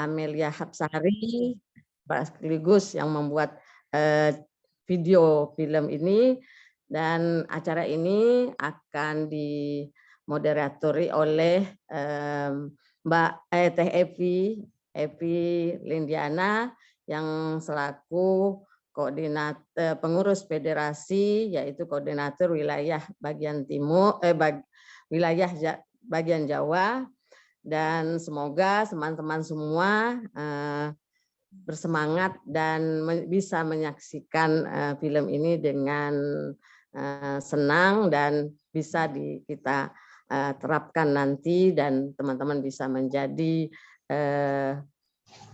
Amelia Hapsari, sekaligus yang membuat video film ini, dan acara ini akan dimoderatori oleh Mbak Teh Evi Lindiana yang selaku koordinator pengurus federasi, yaitu koordinator wilayah bagian timur wilayah bagian Jawa, dan semoga teman-teman semua bersemangat dan bisa menyaksikan film ini dengan senang dan bisa kita terapkan nanti, dan teman-teman bisa menjadi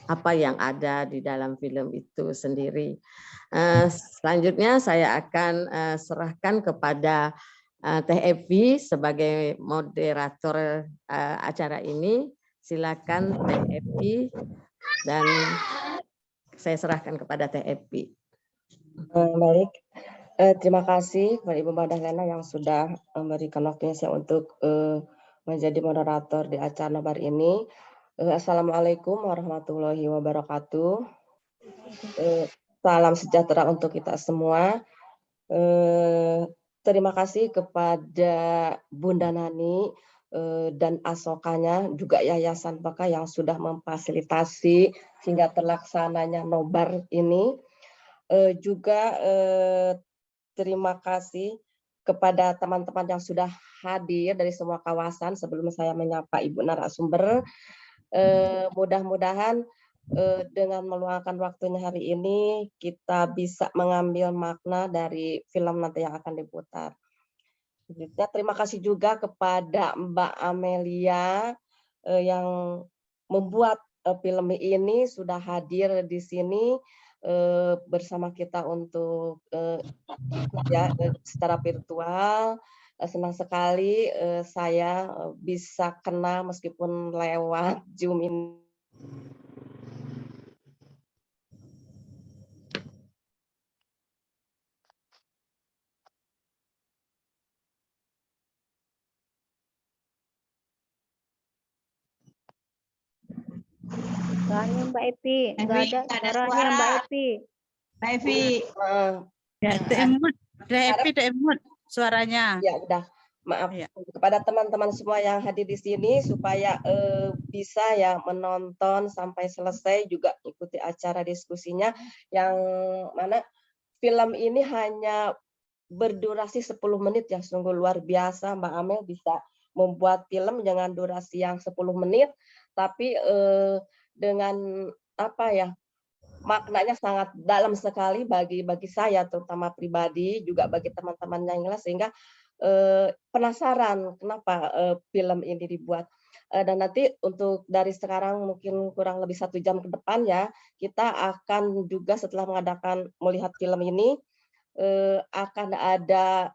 apa yang ada di dalam film itu sendiri. Selanjutnya saya akan serahkan kepada Teh Evi sebagai moderator acara ini. Silakan Teh Evi, dan saya serahkan kepada Teh Evi. Baik, terima kasih kepada Ibu Madahlena yang sudah memberikan waktunya saya untuk menjadi moderator di acara nobar ini. Assalamualaikum warahmatullahi wabarakatuh. Salam sejahtera untuk kita semua. Terima kasih kepada Bunda Nani dan Asokanya, juga Yayasan Baka yang sudah memfasilitasi hingga terlaksananya nobar ini. Juga terima kasih kepada teman-teman yang sudah hadir dari semua kawasan. Sebelum saya menyapa Ibu narasumber, mudah-mudahan dengan meluangkan waktunya hari ini kita bisa mengambil makna dari film nanti yang akan diputar. Terima kasih juga kepada Mbak Amelia yang membuat film ini, sudah hadir di sini bersama kita untuk ya secara virtual. Senang sekali saya bisa kenal meskipun lewat Zoom ini. Suaranya Mbak Evi, nggak ada suaranya Mbak Evi. Mbak Evi, emut suaranya. Ya udah, maaf ya. Kepada teman-teman semua yang hadir di sini supaya bisa ya menonton sampai selesai, juga ikuti acara diskusinya, yang mana film ini hanya berdurasi 10 menit ya, sungguh luar biasa Mbak Amel bisa membuat film dengan durasi yang 10 menit, tapi dengan apa ya, maknanya sangat dalam sekali bagi saya terutama pribadi, juga bagi teman-teman yang lain, sehingga penasaran kenapa film ini dibuat. Dan nanti untuk dari sekarang mungkin kurang lebih 1 jam ke depan ya, kita akan juga setelah melihat film ini akan ada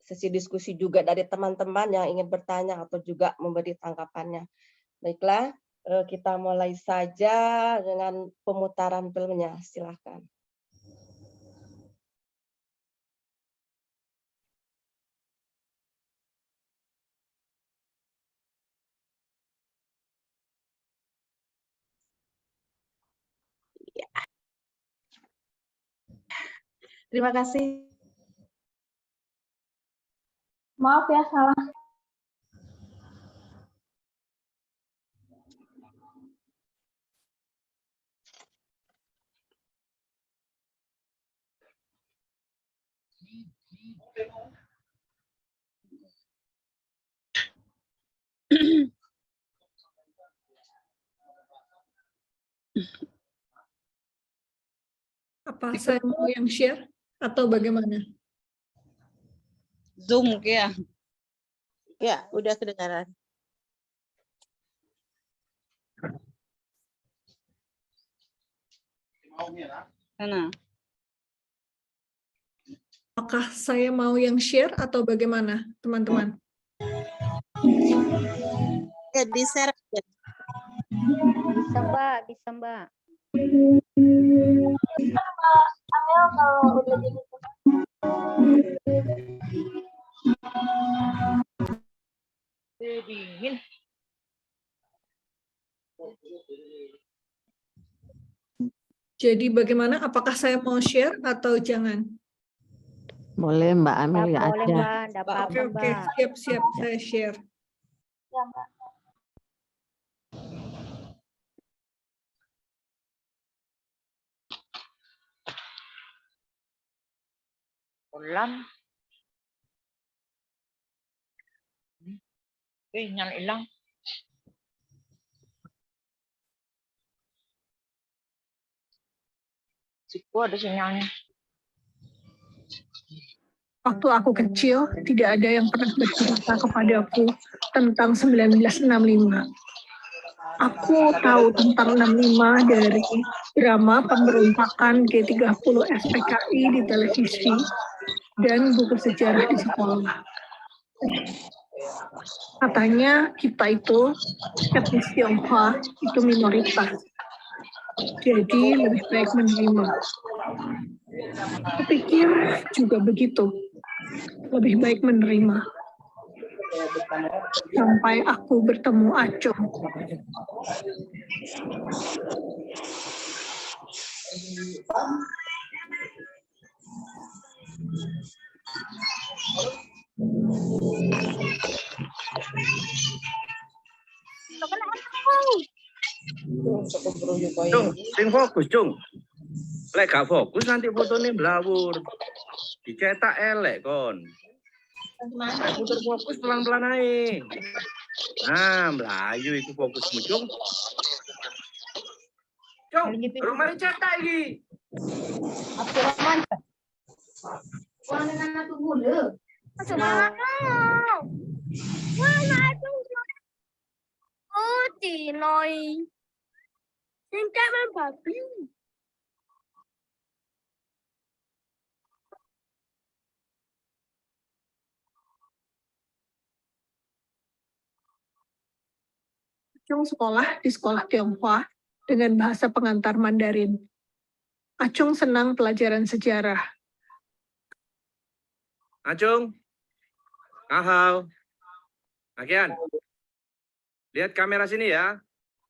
sesi diskusi juga dari teman-teman yang ingin bertanya atau juga memberi tanggapannya. Baiklah, kita mulai saja dengan pemutaran filmnya. Silakan. Terima kasih. Maaf ya, salah. Apa saya mau yang share atau bagaimana? Zoom ya. Ya, udah kedengaran. Sana. Apakah saya mau yang share atau bagaimana, teman-teman? Ya, di-share. Bisa Mbak, bisa Mbak. Amel kalau udah jadi Dingin. Jadi bagaimana? Apakah saya mau share atau jangan? Boleh Mbak Amelia Boleh aja. Mbak, enggak apa-apa Oke, Mbak. siap-siap saya share. Ya, Mbak. Ulam. Nyala hilang. Siku ada sinyalnya. Waktu aku kecil, tidak ada yang pernah bercerita kepadaku tentang 1965. Aku tahu tentang 65 dari drama pemberontakan G30 SPKI di televisi dan buku sejarah di sekolah. Katanya kita itu, etnis Tionghoa, itu minoritas. Jadi lebih baik menerima. Kupikir juga begitu. Lebih baik menerima. Sampai aku bertemu Acung. Cung, sing fokus, Cung. Lek gak fokus nanti fotonya blawur. Dicetak elek, kon. Putar fokus pelan-pelan aja. Nah, melayu itu fokusmu, Cung. Cung, rumah cetak iki. Acung sekolah di sekolah Tionghoa dengan bahasa pengantar Mandarin. Acung senang pelajaran sejarah. Acung. Kahau. Akian. Lihat kamera sini ya.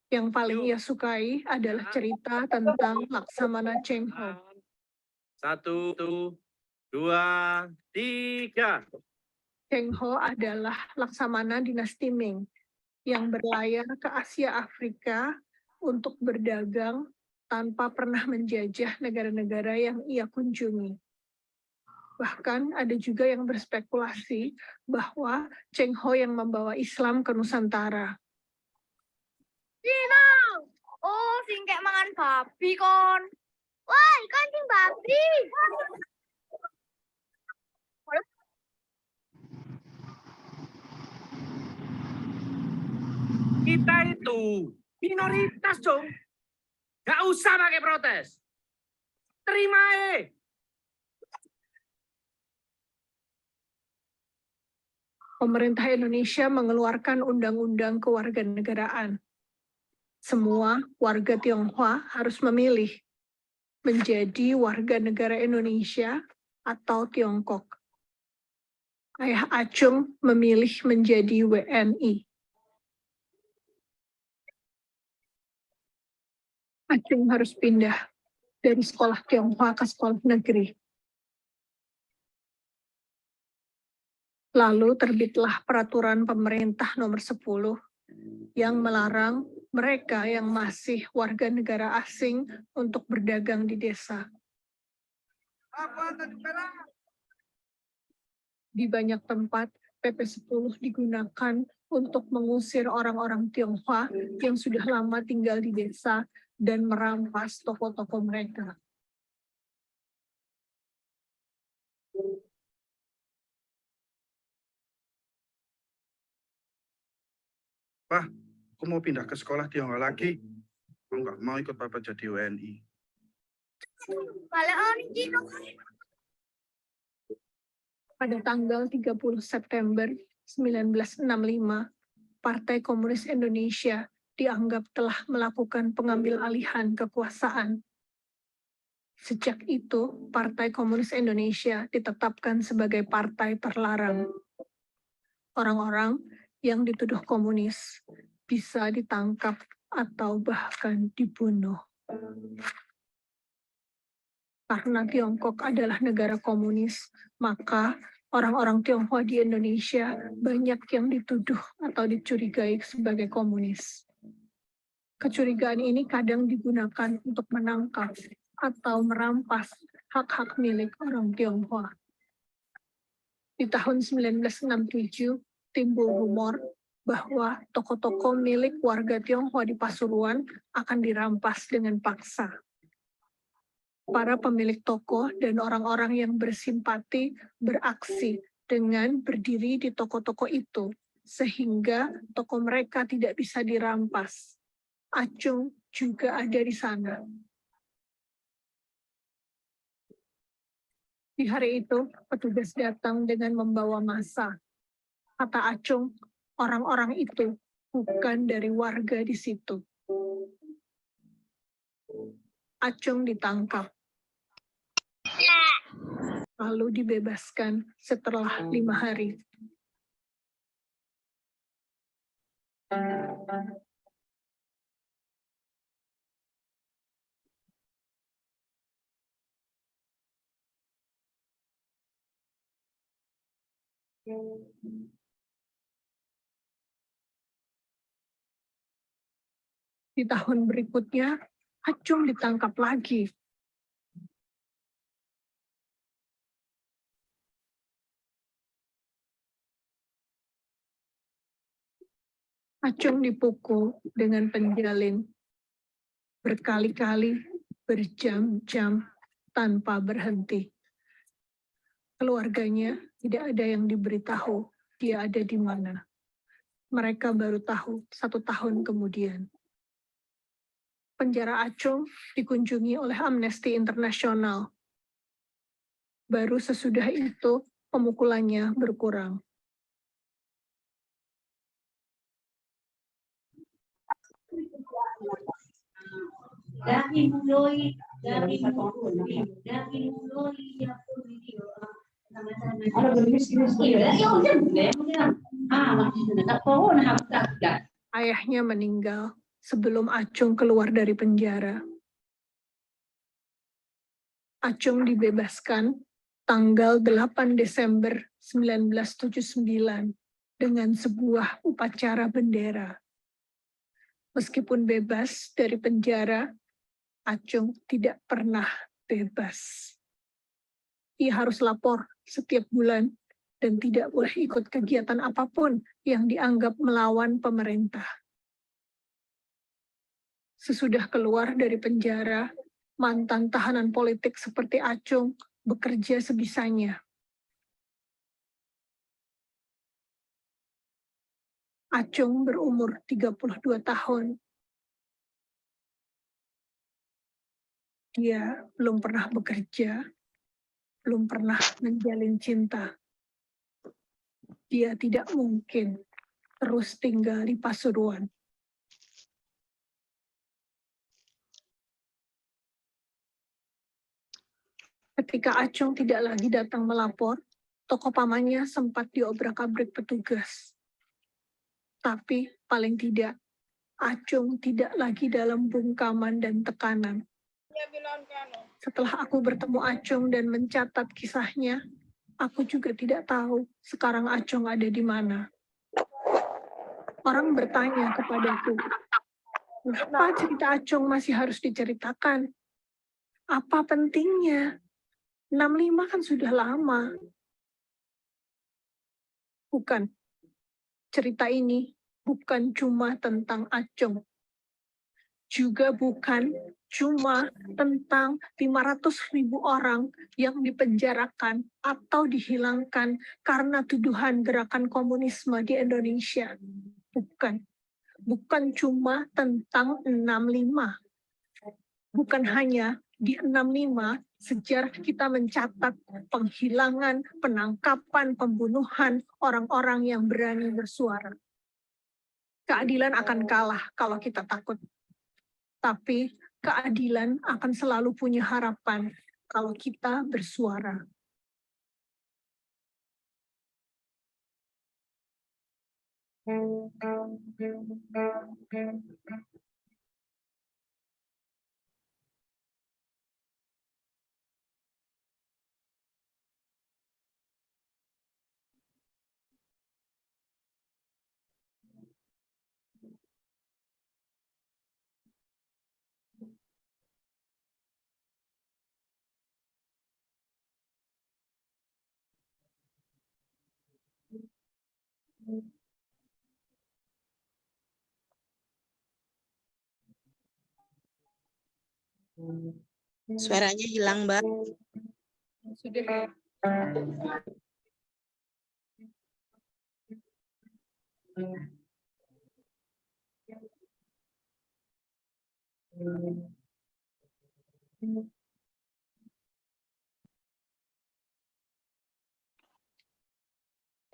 Yang paling ia sukai adalah cerita tentang Laksamana Cheng Ho. 1, 2, 3. Cheng Ho adalah Laksamana dinasti Ming yang berlayar ke Asia Afrika untuk berdagang tanpa pernah menjajah negara-negara yang ia kunjungi. Bahkan ada juga yang berspekulasi bahwa Cheng Ho yang membawa Islam ke Nusantara. Oh, sing kayak mangan babi kon. Wah, ikan sing babi. Kita itu minoritas, Cung. Gak usah pakai protes. Terima aja. Pemerintah Indonesia mengeluarkan undang-undang kewarganegaraan. Semua warga Tionghoa harus memilih menjadi warga negara Indonesia atau Tiongkok. Ayah Acung memilih menjadi WNI. Acung harus pindah dari sekolah Tionghoa ke sekolah negeri. Lalu terbitlah peraturan pemerintah nomor 10 yang melarang mereka yang masih warga negara asing untuk berdagang di desa. Di banyak tempat, PP 10 digunakan untuk mengusir orang-orang Tionghoa yang sudah lama tinggal di desa dan merampas toko-toko mereka. Pak, aku mau pindah ke sekolah Tionghoa lagi. Aku nggak mau ikut Papa jadi WNI. Pada tanggal 30 September 1965, Partai Komunis Indonesia dianggap telah melakukan pengambil alihan kekuasaan. Sejak itu, Partai Komunis Indonesia ditetapkan sebagai partai terlarang. Orang-orang yang dituduh komunis bisa ditangkap atau bahkan dibunuh. Karena Tiongkok adalah negara komunis, maka orang-orang Tionghoa di Indonesia banyak yang dituduh atau dicurigai sebagai komunis. Kecurigaan ini kadang digunakan untuk menangkap atau merampas hak-hak milik orang Tionghoa. Di tahun 1967, timbul rumor bahwa toko-toko milik warga Tionghoa di Pasuruan akan dirampas dengan paksa. Para pemilik toko dan orang-orang yang bersimpati beraksi dengan berdiri di toko-toko itu, sehingga toko mereka tidak bisa dirampas. Acung juga ada di sana. Di hari itu, petugas datang dengan membawa massa. Kata Acung, orang-orang itu bukan dari warga di situ. Acung ditangkap. Lalu dibebaskan setelah 5 hari. Di tahun berikutnya, Acung ditangkap lagi. Acung dipukul dengan penjalin berkali-kali, berjam-jam, tanpa berhenti. Keluarganya tidak ada yang diberitahu dia ada di mana. Mereka baru tahu 1 tahun kemudian. Penjara Acung dikunjungi oleh Amnesty International. Baru sesudah itu, pemukulannya berkurang. Ayahnya meninggal sebelum Acung keluar dari penjara. Acung dibebaskan tanggal 8 Desember 1979 dengan sebuah upacara bendera. Meskipun bebas dari penjara, Acung tidak pernah bebas. Ia harus lapor setiap bulan dan tidak boleh ikut kegiatan apapun yang dianggap melawan pemerintah. Sesudah keluar dari penjara, mantan tahanan politik seperti Acung bekerja sebisanya. Acung berumur 32 tahun. Dia belum pernah bekerja, belum pernah menjalin cinta. Dia tidak mungkin terus tinggal di Pasuruan. Ketika Acung tidak lagi datang melapor, toko pamannya sempat diobrak-abrik petugas. Tapi paling tidak, Acung tidak lagi dalam bungkaman dan tekanan. Setelah aku bertemu Acung dan mencatat kisahnya, aku juga tidak tahu sekarang Acung ada di mana. Orang bertanya kepadaku, kenapa cerita Acung masih harus diceritakan? Apa pentingnya? 65 kan sudah lama. Bukan. Cerita ini bukan cuma tentang Acung. Juga bukan cuma tentang 500.000 orang yang dipenjarakan atau dihilangkan karena tuduhan gerakan komunisme di Indonesia. Bukan. Bukan cuma tentang 65. Bukan hanya di 65 sejarah kita mencatat penghilangan, penangkapan, pembunuhan orang-orang yang berani bersuara. Keadilan akan kalah kalau kita takut. Tapi keadilan akan selalu punya harapan kalau kita bersuara. Suaranya hilang, Mbak. Sudah.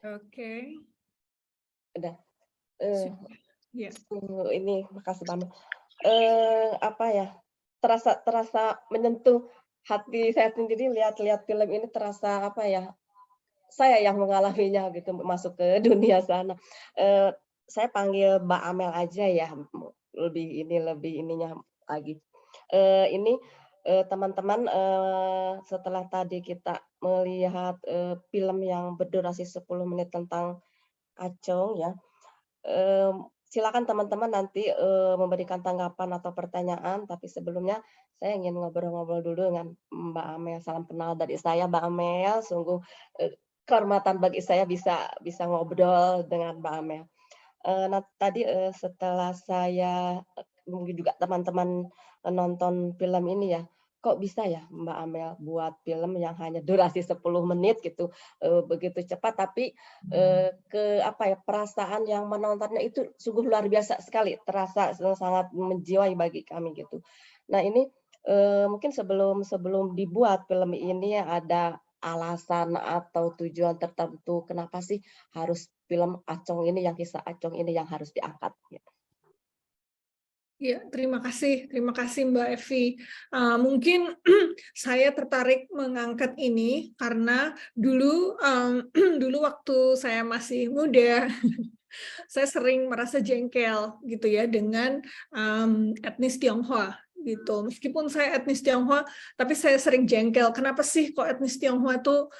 Oke. Udah. Ya. Ini makasih Bang. Apa ya? Terasa menyentuh hati saya sendiri lihat film ini, terasa apa ya? Saya yang mengalaminya gitu, masuk ke dunia sana. Saya panggil Mbak Amel aja ya, lebih ininya lagi. Ini teman-teman, setelah tadi kita melihat film yang berdurasi 10 menit tentang Acong ya, silakan teman-teman nanti memberikan tanggapan atau pertanyaan, tapi sebelumnya saya ingin ngobrol-ngobrol dulu dengan Mbak Amel. Salam kenal dari saya, Mbak Amel. Sungguh kehormatan bagi saya bisa ngobrol dengan Mbak Amel. Nah tadi setelah saya mungkin juga teman-teman nonton film ini ya, kok bisa ya Mbak Amel buat film yang hanya durasi 10 menit gitu, begitu cepat, tapi perasaan yang menontonnya itu sungguh luar biasa sekali, terasa sangat menjiwai bagi kami gitu. Nah ini mungkin sebelum dibuat film ini ada alasan atau tujuan tertentu kenapa sih harus film Acong ini, yang kisah Acong ini yang harus diangkat? Ya, terima kasih Mbak Evi. Mungkin saya tertarik mengangkat ini karena dulu waktu saya masih muda, saya sering merasa jengkel gitu ya dengan etnis Tionghoa gitu. Meskipun saya etnis Tionghoa, tapi saya sering jengkel. Kenapa sih kok etnis Tionghoa tuh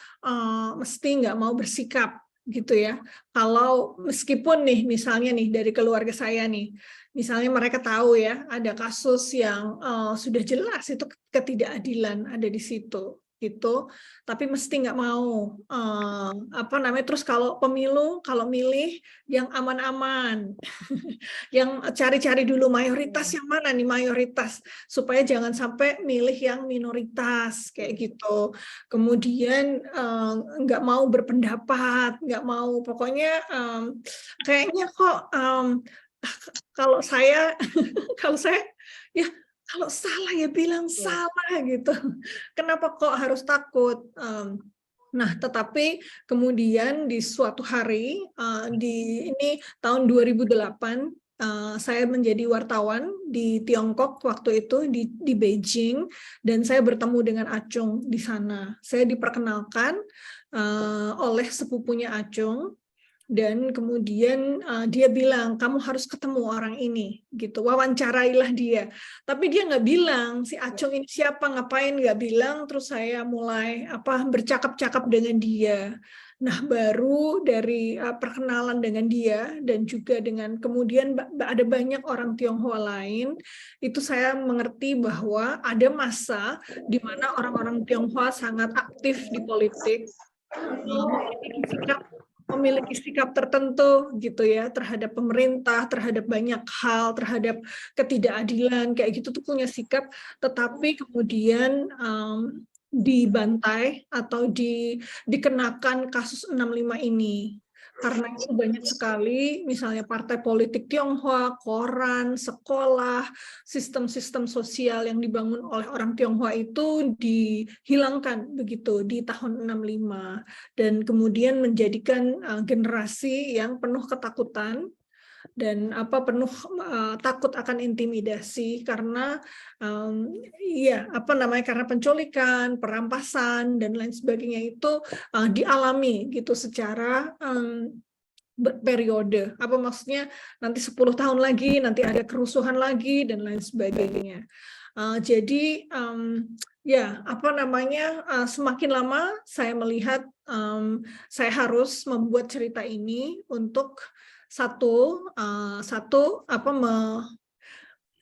mesti nggak mau bersikap gitu ya? Kalau meskipun nih misalnya nih dari keluarga saya nih, misalnya mereka tahu ya ada kasus yang sudah jelas itu ketidakadilan ada di situ gitu, tapi mesti nggak mau terus kalau pemilu, kalau milih yang aman-aman, yang cari-cari dulu mayoritas yang mana nih mayoritas, supaya jangan sampai milih yang minoritas kayak gitu. Kemudian nggak mau berpendapat, nggak mau, pokoknya kayaknya kok kalau saya ya kalau salah ya bilang salah gitu. Kenapa kok harus takut? Nah, tetapi kemudian di suatu hari ini tahun 2008 saya menjadi wartawan di Tiongkok waktu itu di Beijing, dan saya bertemu dengan Acong di sana. Saya diperkenalkan oleh sepupunya Acong. Dan kemudian dia bilang, kamu harus ketemu orang ini, gitu. Wawancarailah dia. Tapi dia nggak bilang si Acong ini siapa, ngapain, nggak bilang. Terus saya mulai bercakap-cakap dengan dia. Nah, baru dari perkenalan dengan dia dan juga dengan kemudian ada banyak orang Tionghoa lain, itu saya mengerti bahwa ada masa di mana orang-orang Tionghoa sangat aktif di politik, memiliki sikap tertentu gitu ya terhadap pemerintah, terhadap banyak hal, terhadap ketidakadilan kayak gitu tuh punya sikap, tetapi kemudian dibantai atau dikenakan kasus 65 ini. Karena itu banyak sekali, misalnya partai politik Tionghoa, koran, sekolah, sistem-sistem sosial yang dibangun oleh orang Tionghoa itu dihilangkan begitu di tahun 65, dan kemudian menjadikan generasi yang penuh ketakutan dan penuh takut akan intimidasi karena karena penculikan, perampasan dan lain sebagainya itu dialami gitu secara berperiode. Maksudnya nanti 10 tahun lagi nanti ada kerusuhan lagi dan lain sebagainya. Jadi semakin lama saya melihat saya harus membuat cerita ini untuk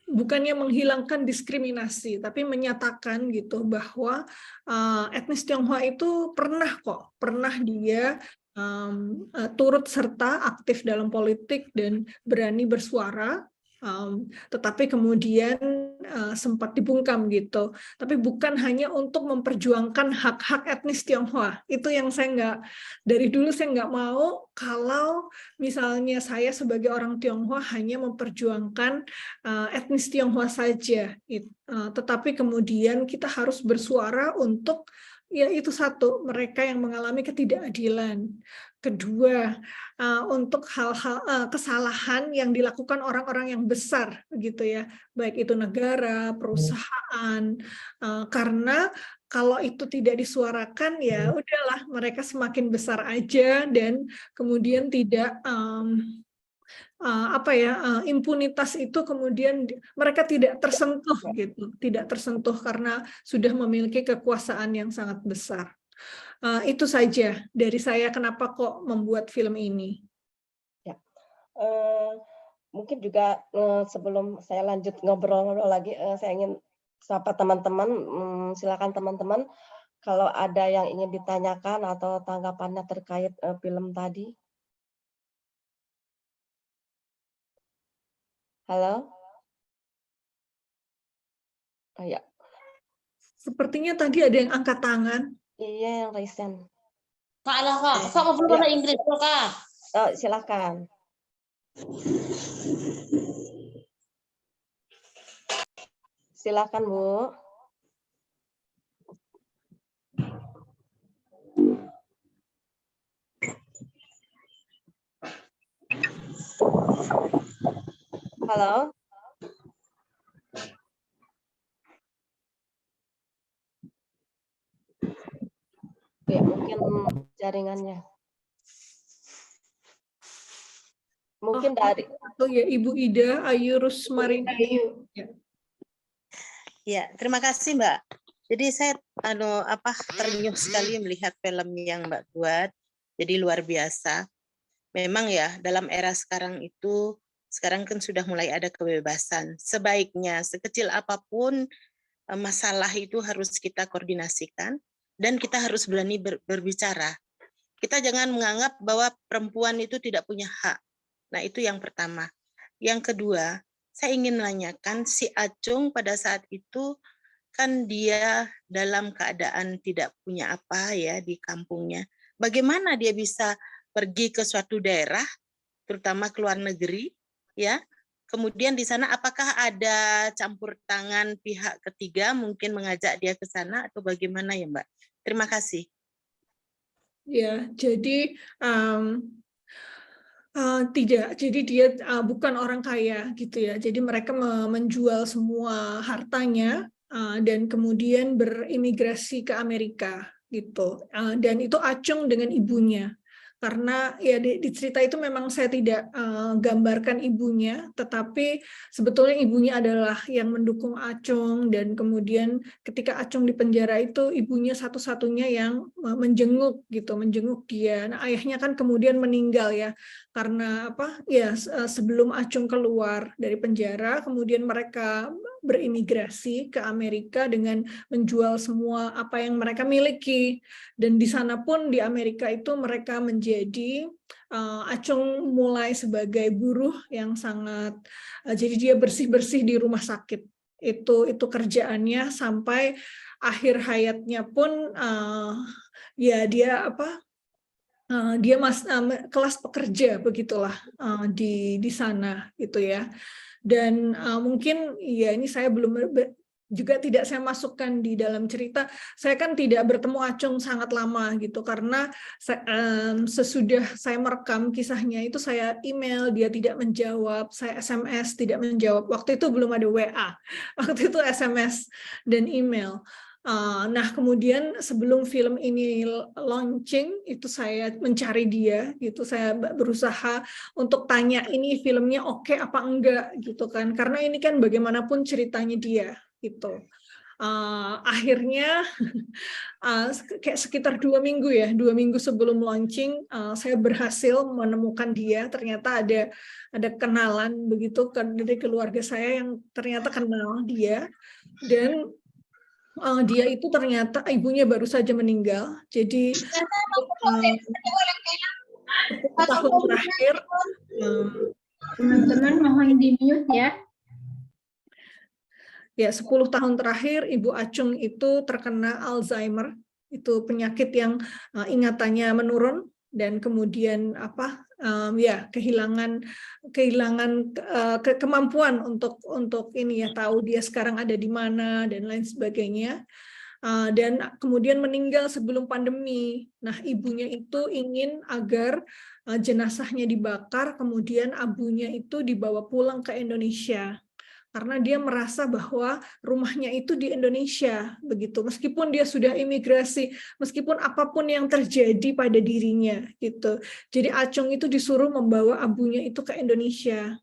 bukannya menghilangkan diskriminasi, tapi menyatakan gitu bahwa etnis Tionghoa itu pernah dia turut serta aktif dalam politik dan berani bersuara, tetapi kemudian sempat dibungkam gitu. Tapi bukan hanya untuk memperjuangkan hak-hak etnis Tionghoa. Itu yang saya dari dulu saya nggak mau kalau misalnya saya sebagai orang Tionghoa hanya memperjuangkan etnis Tionghoa saja. Tetapi kemudian kita harus bersuara untuk ya itu satu, mereka yang mengalami ketidakadilan. Kedua, untuk hal-hal kesalahan yang dilakukan orang-orang yang besar, gitu ya, baik itu negara, perusahaan, karena kalau itu tidak disuarakan ya udahlah mereka semakin besar aja dan kemudian tidak impunitas itu kemudian mereka tidak tersentuh gitu, tidak tersentuh karena sudah memiliki kekuasaan yang sangat besar. Itu saja dari saya kenapa kok membuat film ini. Ya, mungkin juga sebelum saya lanjut ngobrol-ngobrol lagi, saya ingin sapa teman-teman, silakan teman-teman kalau ada yang ingin ditanyakan atau tanggapannya terkait film tadi. Halo? Oh, ya. Sepertinya tadi ada yang angkat tangan. Iya, yang Resen. Kak, ngobrol bahasa Inggris, Kak. Oh, silakan. Silakan, Bu. Halo? Ya, mungkin jaringannya. Mungkin dari ya Ibu Ida Ayu Rusmarina. Ya, terima kasih Mbak. Jadi saya terenyuh sekali melihat film yang Mbak buat. Jadi luar biasa. Memang ya dalam era sekarang itu sekarang kan sudah mulai ada kebebasan. Sebaiknya sekecil apapun masalah itu harus kita koordinasikan. Dan kita harus berani berbicara. Kita jangan menganggap bahwa perempuan itu tidak punya hak. Nah, itu yang pertama. Yang kedua, saya ingin menanyakan si Acung pada saat itu kan dia dalam keadaan tidak punya apa ya di kampungnya. Bagaimana dia bisa pergi ke suatu daerah, terutama ke luar negeri, ya? Kemudian di sana apakah ada campur tangan pihak ketiga mungkin mengajak dia ke sana atau bagaimana ya, Mbak? Terima kasih. Ya, jadi tidak. Jadi dia bukan orang kaya gitu ya. Jadi mereka menjual semua hartanya dan kemudian berimigrasi ke Amerika gitu. Dan itu Acung dengan ibunya. Karena ya di cerita itu memang saya tidak gambarkan ibunya, tetapi sebetulnya ibunya adalah yang mendukung Acung dan kemudian ketika Acung di penjara itu ibunya satu-satunya yang menjenguk dia. Nah, ayahnya kan kemudian meninggal ya karena sebelum Acung keluar dari penjara, kemudian mereka berimigrasi ke Amerika dengan menjual semua apa yang mereka miliki dan di sana pun di Amerika itu mereka jadi Acung mulai sebagai buruh yang sangat jadi dia bersih-bersih di rumah sakit itu kerjaannya sampai akhir hayatnya pun ya dia dia kelas pekerja begitulah di sana gitu ya dan mungkin ya ini saya belum juga tidak saya masukkan di dalam cerita. Saya kan tidak bertemu Acung sangat lama gitu karena sesudah saya merekam kisahnya itu saya email dia tidak menjawab, saya SMS tidak menjawab. Waktu itu belum ada WA, waktu itu SMS dan email. Nah kemudian sebelum film ini launching itu saya mencari dia gitu, saya berusaha untuk tanya ini filmnya oke apa enggak gitu kan, karena ini kan bagaimanapun ceritanya dia gitu. Akhirnya kayak sekitar 2 minggu sebelum launching saya berhasil menemukan dia. Ternyata ada kenalan begitu dari keluarga saya yang ternyata kenal dia dan dia itu ternyata ibunya baru saja meninggal. Jadi 10 tahun terakhir, Teman-teman mohon di-mute ya. ya 10 tahun terakhir Ibu Acung itu terkena Alzheimer. Itu penyakit yang ingatannya menurun dan kemudian ya kehilangan kemampuan untuk ini ya, tahu dia sekarang ada di mana dan lain sebagainya. Dan kemudian meninggal sebelum pandemi. Nah, ibunya itu ingin agar jenazahnya dibakar, kemudian abunya itu dibawa pulang ke Indonesia. Karena dia merasa bahwa rumahnya itu di Indonesia, begitu. Meskipun dia sudah imigrasi, meskipun apapun yang terjadi pada dirinya, gitu. Jadi Acung itu disuruh membawa abunya itu ke Indonesia.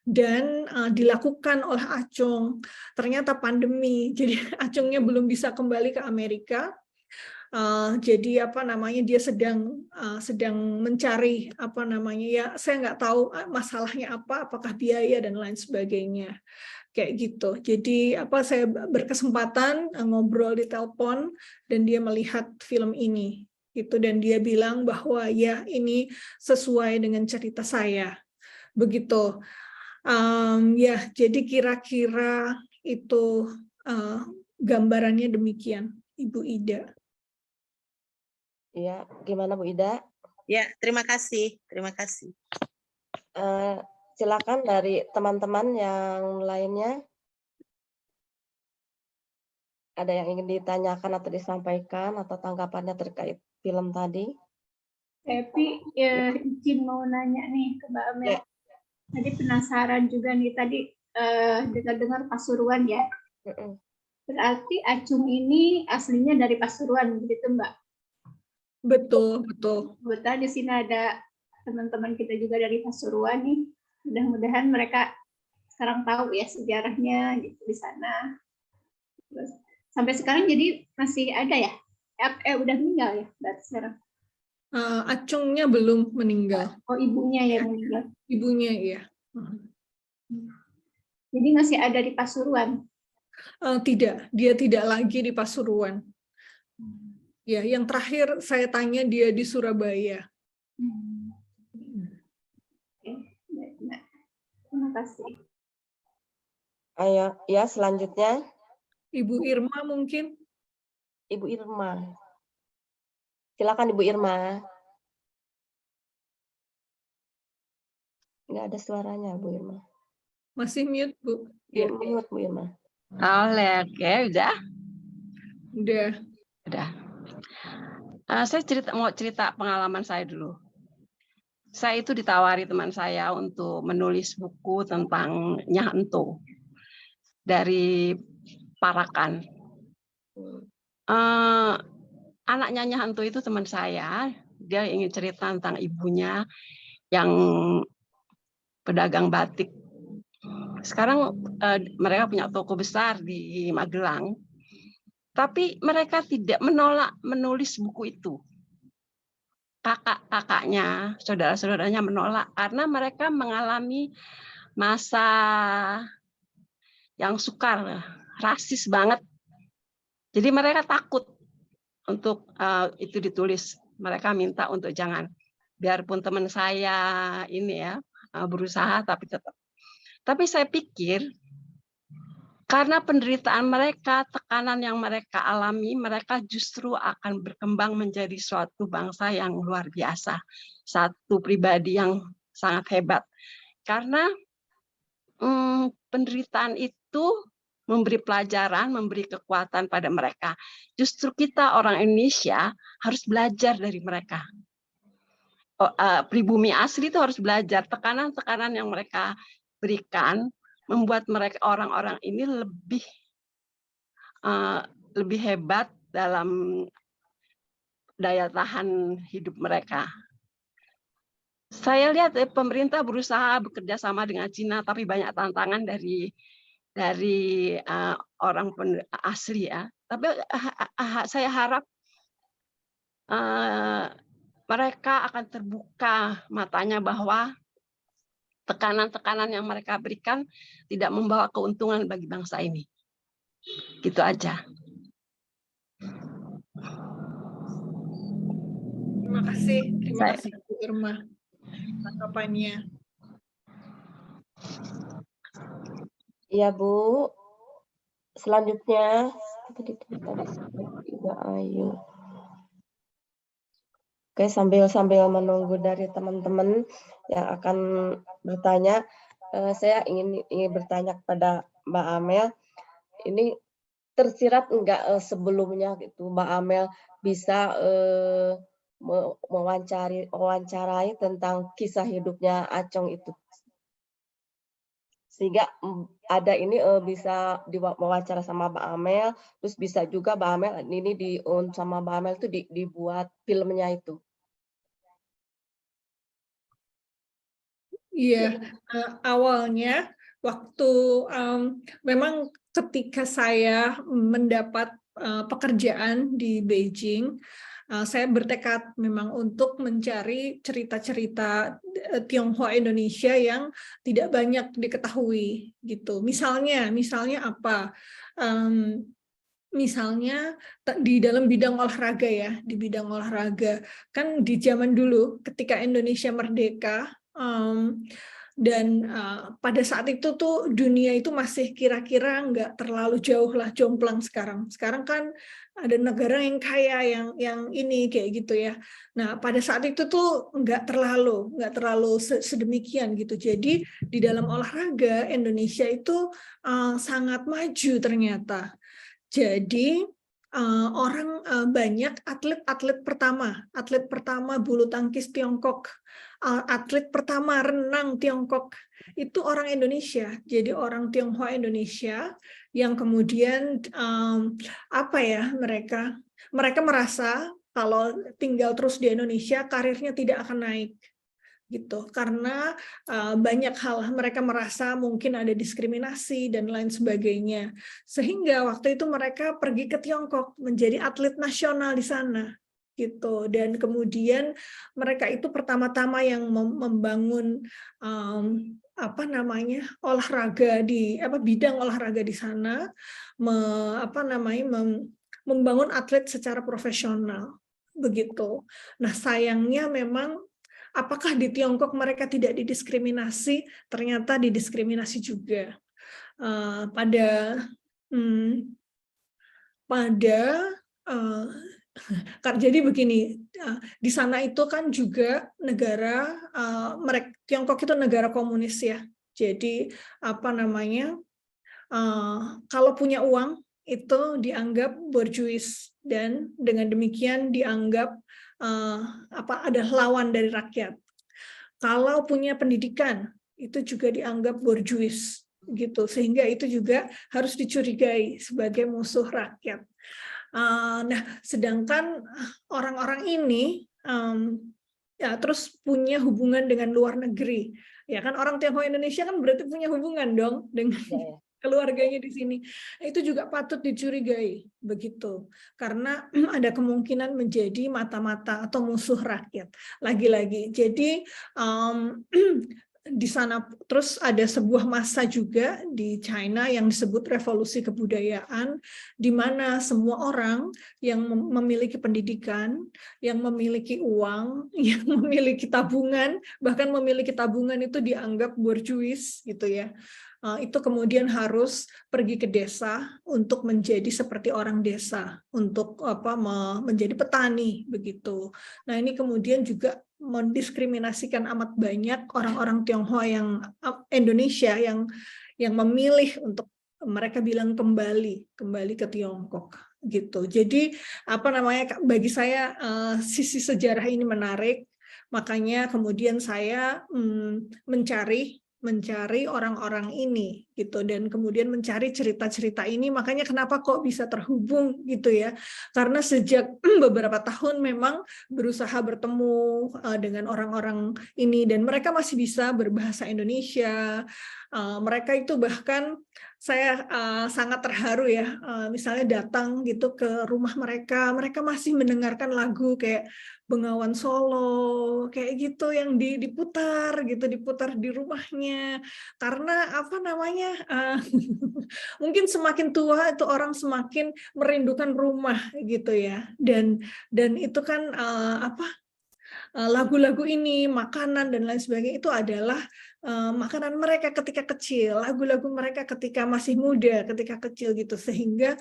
Dan dilakukan oleh Acung. Ternyata pandemi, jadi Acungnya belum bisa kembali ke Amerika. Jadi dia sedang mencari ya, saya nggak tahu masalahnya apa, apakah biaya dan lain sebagainya, kayak gitu. Jadi saya berkesempatan ngobrol di telepon dan dia melihat film ini gitu, dan dia bilang bahwa ya ini sesuai dengan cerita saya, begitu. Ya, jadi kira-kira itu gambarannya demikian, Ibu Ida. Ya, gimana Bu Ida? Ya, terima kasih. Terima kasih. Silakan dari teman-teman yang lainnya. Ada yang ingin ditanyakan atau disampaikan atau tanggapannya terkait film tadi? Tapi izin mau nanya nih ke Mbak Amel. Ya. Tadi penasaran juga nih, tadi dengar-dengar Pasuruan ya. Berarti Acung ini aslinya dari Pasuruan, begitu Mbak? Betul, betul. Betul, di sini ada teman-teman kita juga dari Pasuruan nih. Mudah-mudahan mereka sekarang tahu ya sejarahnya gitu di sana. Terus sampai sekarang jadi masih ada ya? Udah meninggal ya berarti sekarang? Acungnya belum meninggal. Oh, ibunya yang meninggal. Ibunya, iya. Jadi masih ada di Pasuruan? Tidak, dia tidak lagi di Pasuruan. Ya, yang terakhir saya tanya dia di Surabaya. Terima kasih. Ayo, ya selanjutnya. Ibu Irma mungkin? Ibu Irma. Silakan Ibu Irma. Nggak ada suaranya Bu Irma. Masih mute, Bu? Ya, mute Bu Irma. Oke, udah? Udah. Saya mau cerita pengalaman saya dulu. Saya itu ditawari teman saya untuk menulis buku tentang Nyah Ento dari Parakan. Anaknya Nyah Ento itu teman saya. Dia ingin cerita tentang ibunya yang pedagang batik. Sekarang mereka punya toko besar di Magelang. Tapi mereka tidak menolak menulis buku itu. Kakak-kakaknya, saudara-saudaranya menolak karena mereka mengalami masa yang sukar, rasis banget. Jadi mereka takut untuk itu ditulis. Mereka minta untuk jangan. Biarpun teman saya ini ya berusaha, tapi tetap. Tapi saya pikir karena penderitaan mereka, tekanan yang mereka alami, mereka justru akan berkembang menjadi suatu bangsa yang luar biasa. Satu pribadi yang sangat hebat. Karena penderitaan itu memberi pelajaran, memberi kekuatan pada mereka. Justru kita orang Indonesia harus belajar dari mereka. Pribumi asli itu harus belajar. Tekanan-tekanan yang mereka berikan membuat mereka orang-orang ini lebih hebat dalam daya tahan hidup mereka. Saya lihat pemerintah berusaha bekerja sama dengan Cina, tapi banyak tantangan dari orang asli ya. Tapi saya harap mereka akan terbuka matanya bahwa tekanan-tekanan yang mereka berikan tidak membawa keuntungan bagi bangsa ini. Gitu aja. Terima kasih Bu Irma tanggapannya. Iya Bu. Selanjutnya Ayu. Oke, sambil menunggu dari teman-teman yang akan bertanya, saya ingin bertanya kepada Mbak Amel. Ini tersirat enggak sebelumnya gitu Mbak Amel bisa mewawancarai tentang kisah hidupnya Acong itu, sehingga ada ini bisa diwawancara sama Mbak Amel, terus bisa juga Mbak Amel ini sama Mbak Amel itu dibuat filmnya itu. Iya, awalnya waktu memang ketika saya mendapat pekerjaan di Beijing, saya bertekad memang untuk mencari cerita-cerita Tionghoa Indonesia yang tidak banyak diketahui gitu. Misalnya apa? Misalnya di dalam bidang olahraga ya, di bidang olahraga kan di zaman dulu ketika Indonesia merdeka. Dan pada saat itu tuh dunia itu masih kira-kira nggak terlalu jauh lah jomplang sekarang. Sekarang kan ada negara yang kaya yang ini kayak gitu ya. Nah pada saat itu tuh nggak terlalu sedemikian gitu. Jadi di dalam olahraga Indonesia itu sangat maju ternyata. Jadi orang banyak atlet pertama bulu tangkis Tiongkok, atlet pertama renang Tiongkok itu orang Indonesia. Jadi orang Tionghoa Indonesia yang kemudian mereka merasa kalau tinggal terus di Indonesia karirnya tidak akan naik. Gitu karena banyak hal mereka merasa mungkin ada diskriminasi dan lain sebagainya, sehingga waktu itu mereka pergi ke Tiongkok menjadi atlet nasional di sana gitu. Dan kemudian mereka itu pertama-tama yang membangun olahraga di bidang olahraga di sana, membangun atlet secara profesional begitu. Nah sayangnya memang apakah di Tiongkok mereka tidak didiskriminasi? Ternyata didiskriminasi juga. Jadi begini, di sana itu kan juga negara Tiongkok itu negara komunis ya. Jadi kalau punya uang itu dianggap borjuis dan dengan demikian dianggap adalah lawan dari rakyat. Kalau punya pendidikan itu juga dianggap borjuis gitu, sehingga itu juga harus dicurigai sebagai musuh rakyat. Nah, sedangkan orang-orang ini terus punya hubungan dengan luar negeri, ya kan orang Tionghoa Indonesia kan berarti punya hubungan dong dengan keluarganya di sini. Itu juga patut dicurigai begitu, karena ada kemungkinan menjadi mata-mata atau musuh rakyat lagi-lagi. Jadi di sana terus ada sebuah masa juga di China yang disebut revolusi kebudayaan, di mana semua orang yang memiliki pendidikan, yang memiliki uang, yang memiliki tabungan, bahkan memiliki tabungan itu dianggap borjuis gitu ya. Itu kemudian harus pergi ke desa untuk menjadi seperti orang desa, untuk menjadi petani begitu. Nah ini kemudian juga mendiskriminasikan amat banyak orang-orang Tionghoa yang Indonesia yang memilih untuk mereka bilang kembali ke Tiongkok gitu. Jadi bagi saya sisi sejarah ini menarik, makanya kemudian saya mencari orang-orang ini gitu, dan kemudian mencari cerita-cerita ini. Makanya kenapa kok bisa terhubung gitu ya, karena sejak beberapa tahun memang berusaha bertemu dengan orang-orang ini dan mereka masih bisa berbahasa Indonesia. Mereka itu bahkan saya sangat terharu ya, misalnya datang gitu ke rumah mereka masih mendengarkan lagu kayak Bengawan Solo kayak gitu yang diputar di rumahnya, karena mungkin semakin tua itu orang semakin merindukan rumah gitu ya, dan itu kan lagu-lagu ini, makanan dan lain sebagainya itu adalah makanan mereka ketika kecil, lagu-lagu mereka ketika masih muda, ketika kecil gitu, sehingga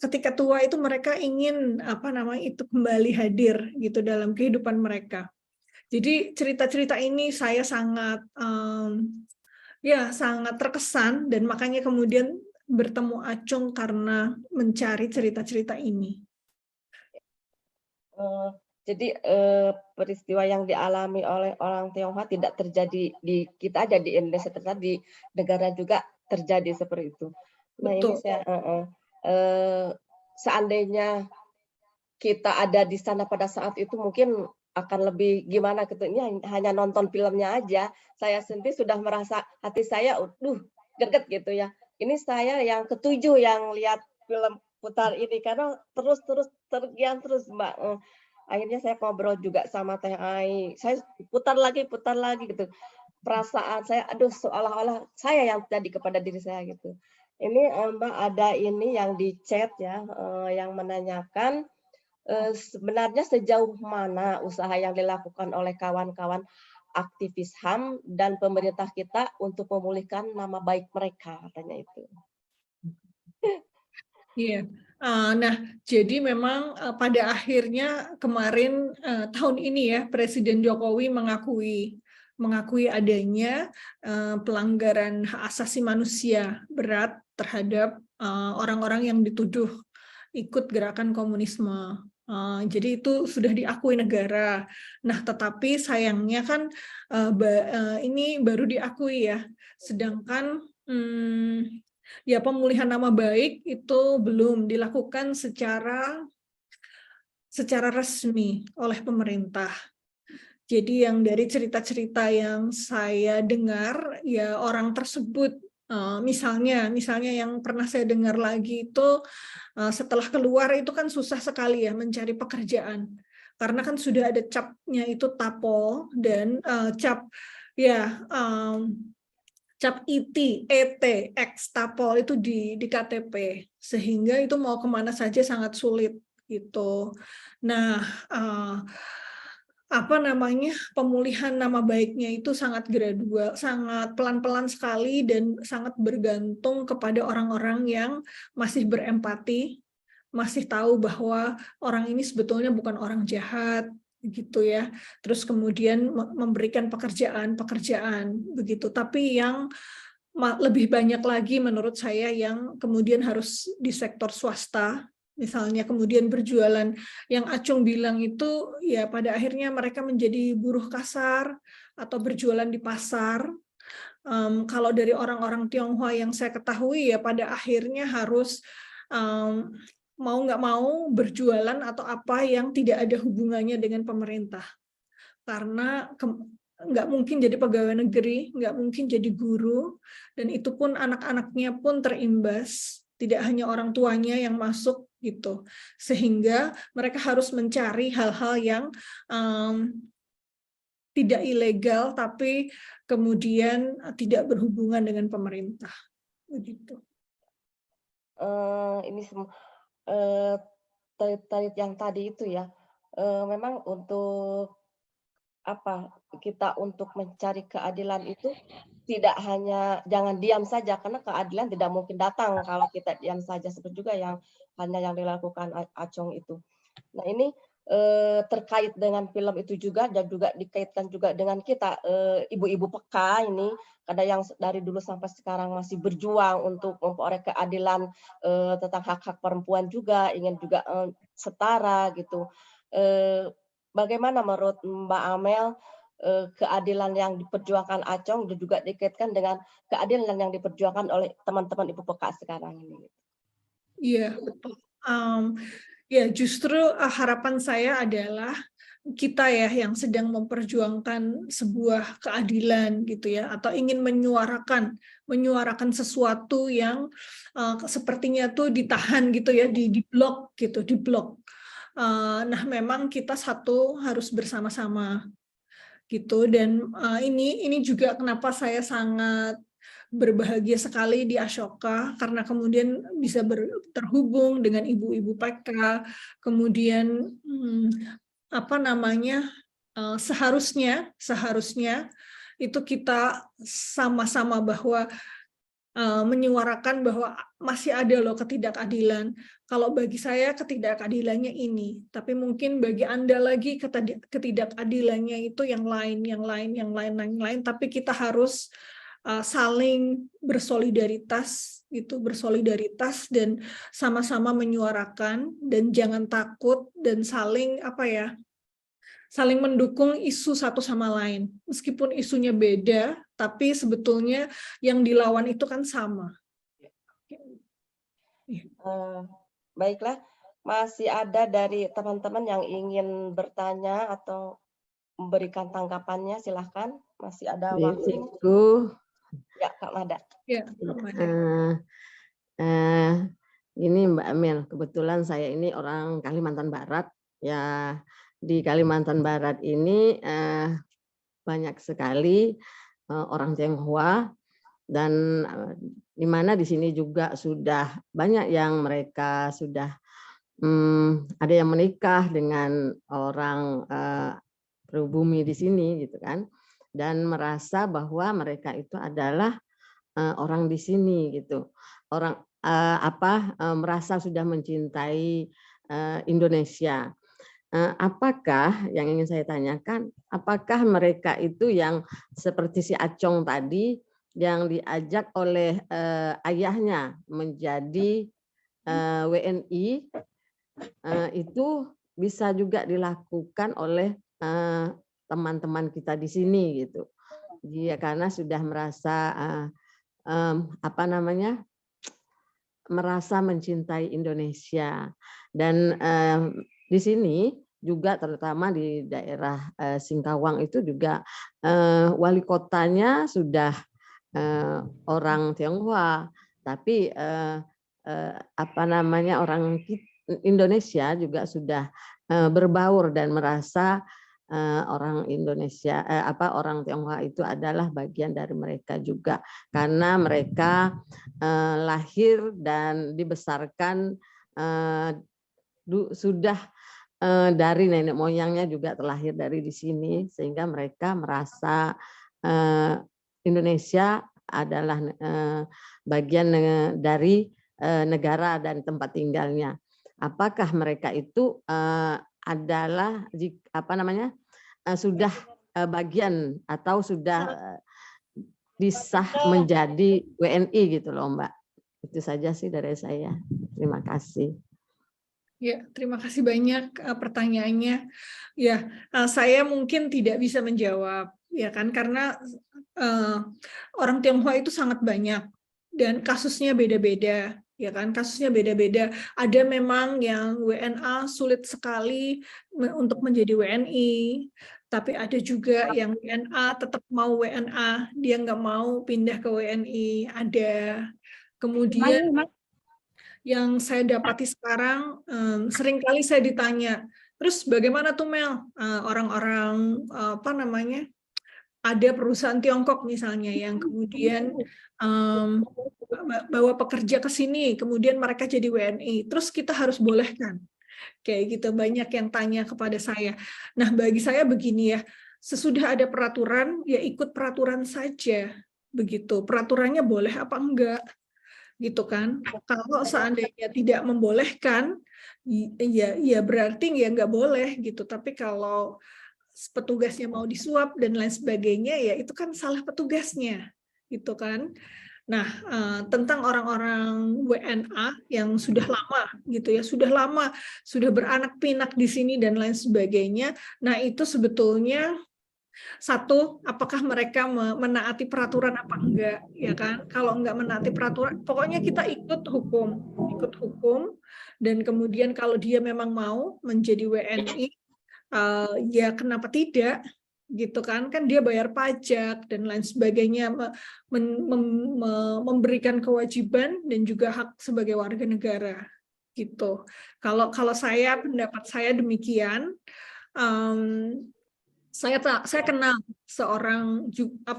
ketika tua itu mereka ingin itu kembali hadir gitu dalam kehidupan mereka. Jadi cerita-cerita ini saya sangat sangat terkesan, dan makanya kemudian bertemu Acung karena mencari cerita-cerita ini. Jadi peristiwa yang dialami oleh orang Tionghoa tidak terjadi di kita aja di Indonesia, ternyata di negara juga terjadi seperti itu. Nah ini saya seandainya kita ada di sana pada saat itu mungkin akan lebih gimana gitu. Ini hanya nonton filmnya aja, saya sendiri sudah merasa hati saya greget gitu ya. Ini saya yang ketujuh yang lihat film putar ini karena terus tergiang terus Mbak. Akhirnya saya ngobrol juga sama Teh Ai, saya putar lagi gitu. Perasaan saya, seolah-olah saya yang tadi kepada diri saya gitu. Ini Mbak ada ini yang di chat ya, yang menanyakan sebenarnya sejauh mana usaha yang dilakukan oleh kawan-kawan aktivis HAM dan pemerintah kita untuk memulihkan nama baik mereka, katanya itu. Iya. Nah, jadi memang pada akhirnya kemarin tahun ini ya Presiden Jokowi mengakui adanya pelanggaran hak asasi manusia berat terhadap orang-orang yang dituduh ikut gerakan komunisme. Jadi itu sudah diakui negara. Nah, tetapi sayangnya kan ini baru diakui ya. Sedangkan pemulihan nama baik itu belum dilakukan secara resmi oleh pemerintah. Jadi yang dari cerita-cerita yang saya dengar, ya orang tersebut, misalnya yang pernah saya dengar lagi itu setelah keluar itu kan susah sekali ya mencari pekerjaan, karena kan sudah ada capnya itu tapol dan cap ET, tapol itu di KTP, sehingga itu mau kemana saja sangat sulit gitu. Nah, pemulihan nama baiknya itu sangat gradual, sangat pelan-pelan sekali, dan sangat bergantung kepada orang-orang yang masih berempati, masih tahu bahwa orang ini sebetulnya bukan orang jahat, gitu ya. Terus kemudian memberikan pekerjaan begitu. Tapi yang lebih banyak lagi menurut saya yang kemudian harus di sektor swasta, misalnya kemudian berjualan, yang Acung bilang itu ya pada akhirnya mereka menjadi buruh kasar atau berjualan di pasar. Kalau dari orang-orang Tionghoa yang saya ketahui ya pada akhirnya harus mau nggak mau berjualan atau apa yang tidak ada hubungannya dengan pemerintah, karena nggak mungkin jadi pegawai negeri, nggak mungkin jadi guru, dan itu pun anak-anaknya pun terimbas, tidak hanya orang tuanya yang masuk gitu, sehingga mereka harus mencari hal-hal yang tidak ilegal tapi kemudian tidak berhubungan dengan pemerintah, begitu. Ini semua yang tadi itu ya, memang untuk kita untuk mencari keadilan itu tidak hanya jangan diam saja, karena keadilan tidak mungkin datang kalau kita diam saja, seperti juga yang dilakukan Acung itu. Nah ini terkait dengan film itu juga, dan juga dikaitkan juga dengan kita ibu-ibu peka ini, ada yang dari dulu sampai sekarang masih berjuang untuk memperoleh keadilan tentang hak-hak perempuan juga, ingin juga setara gitu. Bagaimana menurut Mbak Amel keadilan yang diperjuangkan Acung dan juga dikaitkan dengan keadilan yang diperjuangkan oleh teman-teman ibu peka sekarang ini? Iya, betul. Ya, justru harapan saya adalah kita ya yang sedang memperjuangkan sebuah keadilan gitu ya, atau ingin menyuarakan sesuatu yang sepertinya tuh ditahan gitu ya, di blok. Nah, memang kita harus bersama-sama gitu, dan ini juga kenapa saya sangat berbahagia sekali di Ashoka, karena kemudian bisa terhubung dengan ibu-ibu PK, kemudian seharusnya itu kita sama-sama bahwa menyuarakan bahwa masih ada loh ketidakadilan. Kalau bagi saya ketidakadilannya ini, tapi mungkin bagi Anda lagi ketidakadilannya itu yang lain, tapi kita harus saling bersolidaritas dan sama-sama menyuarakan dan jangan takut dan saling saling mendukung isu satu sama lain. Meskipun isunya beda, tapi sebetulnya yang dilawan itu kan sama. Baiklah, masih ada dari teman-teman yang ingin bertanya atau memberikan tanggapannya, silahkan. Masih ada waktu. Ya, Kak Mada. Ya, ini Mbak Amel, kebetulan saya ini orang Kalimantan Barat, ya. Di Kalimantan Barat ini banyak sekali orang Tionghoa, dan di mana di sini juga sudah banyak yang mereka sudah ada yang menikah dengan orang pribumi di sini gitu kan, dan merasa bahwa mereka itu adalah orang di sini gitu, orang merasa sudah mencintai Indonesia. Apakah yang ingin saya tanyakan, apakah mereka itu yang seperti si Acong tadi yang diajak oleh ayahnya menjadi WNI itu bisa juga dilakukan oleh teman-teman kita di sini gitu. Dia karena sudah merasa merasa mencintai Indonesia, dan di sini juga terutama di daerah Singkawang itu juga wali kotanya sudah orang Tionghoa, tapi orang Indonesia juga sudah berbaur dan merasa orang Indonesia orang Tionghoa itu adalah bagian dari mereka juga, karena mereka lahir dan dibesarkan sudah dari nenek moyangnya juga terlahir dari di sini, sehingga mereka merasa Indonesia adalah bagian dari negara dan tempat tinggalnya. Apakah mereka itu adalah sudah bagian atau sudah disah menjadi WNI gitu loh Mbak? Itu saja sih dari saya. Terima kasih. Ya, terima kasih banyak pertanyaannya. Ya, saya mungkin tidak bisa menjawab, ya kan, karena orang Tionghoa itu sangat banyak dan kasusnya beda-beda, ya kan, kasusnya beda-beda. Ada memang yang WNA sulit sekali untuk menjadi WNI, tapi ada juga yang WNA tetap mau WNA, dia nggak mau pindah ke WNI. Ada. Kemudian yang saya dapati sekarang, seringkali saya ditanya, terus bagaimana tuh Mel, orang-orang ada perusahaan Tiongkok misalnya yang kemudian bawa pekerja ke sini, kemudian mereka jadi WNI, terus kita harus bolehkan, kayak gitu, banyak yang tanya kepada saya. Nah, bagi saya begini ya, sesudah ada peraturan ya ikut peraturan saja, begitu. Peraturannya boleh apa enggak? Gitu kan, kalau seandainya tidak membolehkan ya berarti ya nggak boleh gitu, tapi kalau petugasnya mau disuap dan lain sebagainya ya itu kan salah petugasnya gitu kan. Nah, tentang orang-orang WNA yang sudah lama gitu ya, sudah beranak pinak di sini dan lain sebagainya, nah itu sebetulnya satu, apakah mereka menaati peraturan apa enggak, ya kan? Kalau enggak menaati peraturan, pokoknya kita ikut hukum, dan kemudian kalau dia memang mau menjadi WNI, ya kenapa tidak, gitu kan? Kan dia bayar pajak dan lain sebagainya, memberikan kewajiban dan juga hak sebagai warga negara, gitu. Kalau saya, pendapat saya demikian. Saya kenal seorang,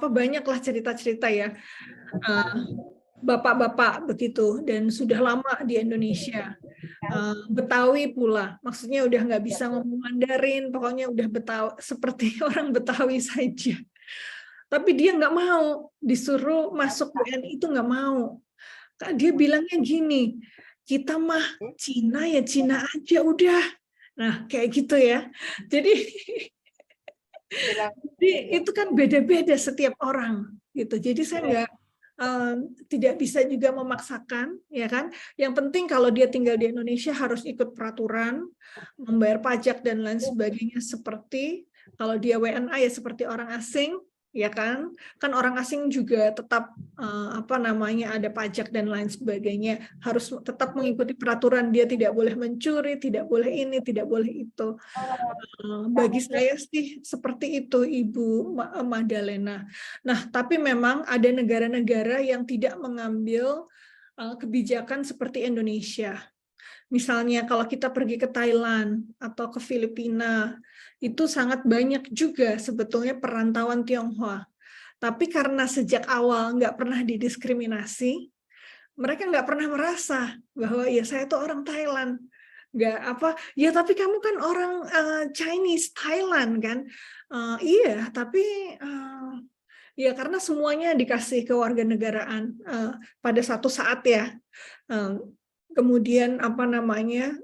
banyaklah cerita-cerita ya, bapak-bapak begitu, dan sudah lama di Indonesia. Betawi pula, maksudnya udah nggak bisa ngomong Mandarin, pokoknya udah Betawi seperti orang Betawi saja. Tapi dia nggak mau disuruh masuk WNI itu nggak mau. Dia bilangnya gini, kita mah Cina ya Cina aja udah. Nah kayak gitu ya. Jadi itu kan beda-beda setiap orang gitu. Jadi saya tidak bisa juga memaksakan, ya kan? Yang penting kalau dia tinggal di Indonesia harus ikut peraturan, membayar pajak dan lain sebagainya seperti kalau dia WNA ya seperti orang asing, ya kan? Kan orang asing juga tetap ada pajak dan lain sebagainya, harus tetap mengikuti peraturan, dia tidak boleh mencuri, tidak boleh ini, tidak boleh itu. Bagi saya sih seperti itu Ibu Madalena. Nah, tapi memang ada negara-negara yang tidak mengambil kebijakan seperti Indonesia. Misalnya kalau kita pergi ke Thailand atau ke Filipina, itu sangat banyak juga sebetulnya perantauan Tionghoa. Tapi karena sejak awal nggak pernah didiskriminasi, mereka nggak pernah merasa bahwa ya saya tuh orang Thailand. Nggak ya tapi kamu kan orang Chinese Thailand kan. Iya, tapi ya karena semuanya dikasih kewarganegaraan pada satu saat ya. Kemudian